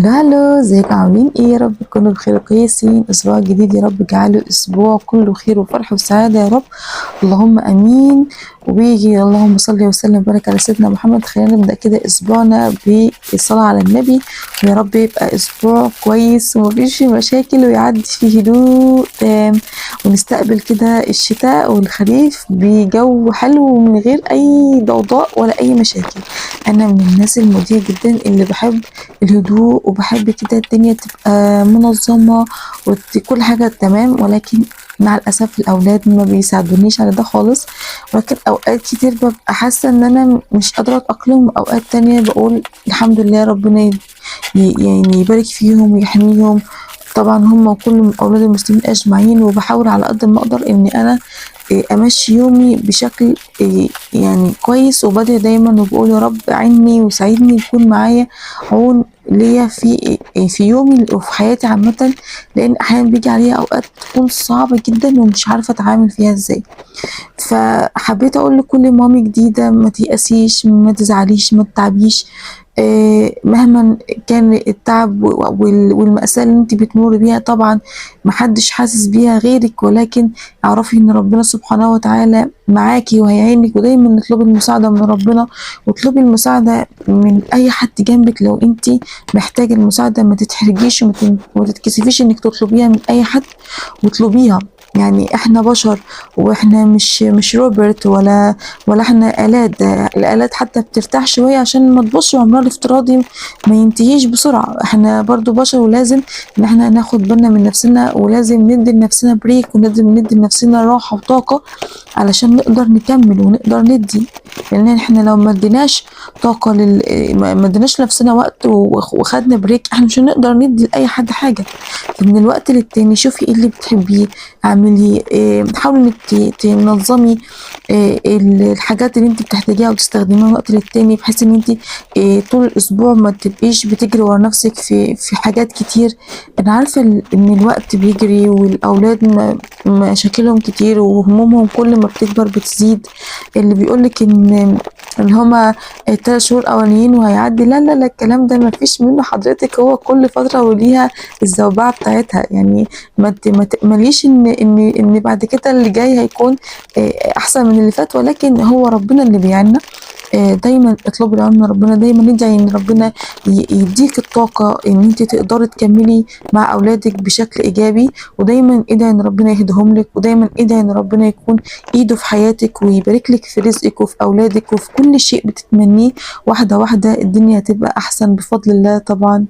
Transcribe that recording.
هلو هلو، ازيكم عاملين ايه؟ يا رب تكونوا بخير وكويسين. اسبوع جديد يا رب اجعله اسبوع كله خير وفرح وسعاده يا رب، اللهم امين. ويجي اللهم صل وسلم وبارك على سيدنا محمد. خلينا نبدا كده اسبوعنا بالصلاه على النبي، ويا رب يبقى اسبوع كويس ومفيش فيه مشاكل ويعدي فيه هدوء تام، ونستقبل كده الشتاء والخريف بجو حلو ومن غير اي ضوضاء ولا اي مشاكل. انا من الناس المودية جدا اللي بحب الهدوء، وبحب كده الدنيا تبقى منظمة وكل حاجة تمام، ولكن مع الأسف الأولاد ما بيساعدونيش على ده خالص. ولكن أوقات كتير ببقى حاسة إن أنا مش قادرة أتأقلم، وأوقات تانية بقول الحمد لله ربنا يعني يبارك فيهم ويحميهم. طبعا هم وكل أولاد المسلمين أجمعين، وبحاول على قد ما أقدر إن أنا امشي يومي بشكل يعني كويس، وبدعي دايما وبقول يا رب عني وساعدني يكون معايا عون ليا في يومي وفي حياتي عامة، لان احيانا بيجي عليا اوقات تكون صعبة جدا ومش عارفة اتعامل فيها ازاي. فحبيت اقول لكل مامي جديدة ما تيأسيش، ما تزعليش، ما تتعبيش. مهما كان التعب والمأساة اللي انت بتمر بيها، طبعا محدش حاسس بيها غيرك، ولكن اعرفي ان ربنا سبحانه وتعالى معاكي وهيعينك. ودايما اطلبي المساعدة من ربنا، واطلبي المساعدة من اي حد جنبك. لو انت محتاجة المساعدة ما تتحرجيش وما تتكسفيش انك تطلبيها من اي حد، واطلبيها. يعني احنا بشر، واحنا مش روبرت ولا احنا آلات. ده الآلات حتى بترتاح شوية عشان ما تبصش عمرها الافتراضي ما ينتهيش بسرعة. احنا برضو بشر، ولازم ان احنا ناخد بالنا من نفسنا، ولازم ندي لنفسنا بريك، ولازم ندي لنفسنا راحة وطاقة علشان نقدر نكمل ونقدر ندي. لان احنا لو ما اديناش طاقة ما اديناش لنفسنا وقت وخدنا بريك، احنا مش هنقدر ندي لأي حد حاجة. فمن الوقت للتاني شوفي ايه اللي بتحبيه، اعملي حاولي انك تنظمي الحاجات اللي انت بتحتاجيها وتستخدميها من وقت للتاني، بحيث ان انت طول الاسبوع ما تبقيش بتجري ورا نفسك في حاجات كتير. انا عارفه ان الوقت بيجري، والاولاد مشاكلهم كتير وهمومهم كل ما بتكبر بتزيد. اللي بيقولك ان هما التلات شهور الاولانيين وهيعدي، لا لا لا، الكلام ده ما فيش منه حضرتك. هو كل فتره وليها الزوبعه بتاعتها. يعني ما تأمليش ان بعد كده اللي جاي هيكون احسن من اللي فات، ولكن هو ربنا اللي بيعنا. دايما اطلبي العون من ربنا، دايما ندعي ان ربنا يديك الطاقة ان انت تقدري تكملي مع اولادك بشكل ايجابي. ودايما ادعي ان ربنا يهدهم لك، ودايما ادعي ان ربنا يكون ايده في حياتك ويبارك لك في رزقك وفي اولادك وفي كل شيء بتتمنيه. واحدة واحدة الدنيا هتبقى احسن بفضل الله طبعا.